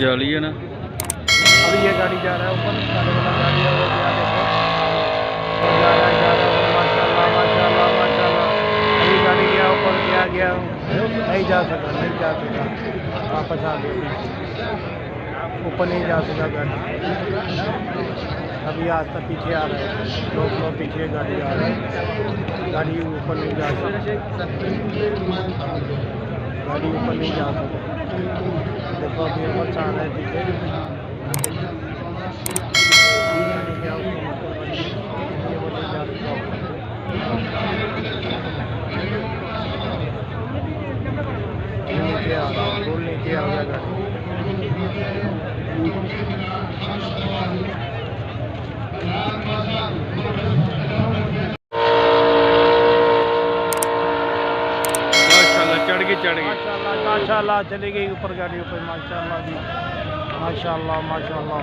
जाली है ना। अभी ये गाड़ी जा रहा है ऊपर, जाने वाला गाड़ी है वो गया, देखो वो जा रहा है माशाल्लाह माशाल्लाह माशाल्लाह। अभी गाड़ी गया ऊपर, गया नहीं जा सका वापस आ गया, ऊपर नहीं जा सका गाड़ी। अभी आज तक पीछे आ रहा है, दो फ्लोर पीछे गाड़ी आ रहा है, गाड़ी ऊपर नहीं जा सकती, गाड़ी ऊपर नहीं जा सकती। देखो अभी ऊपर से आ रहा है पीछे, नीचे आ रहा है, रोड नीचे आ गया गाड़ी। चढ़ गई माशाल्लाह चली गई ऊपर गाड़ी ऊपर, माशाल्लाह जी माशाल्लाह माशाल्लाह।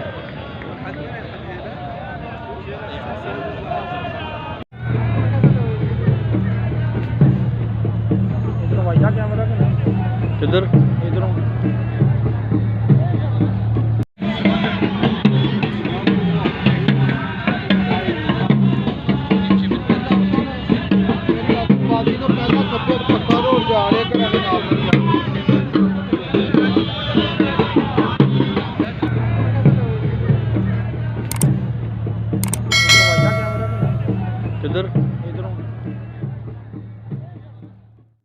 इधर वाइडा कैमरा किधर इधरों किधर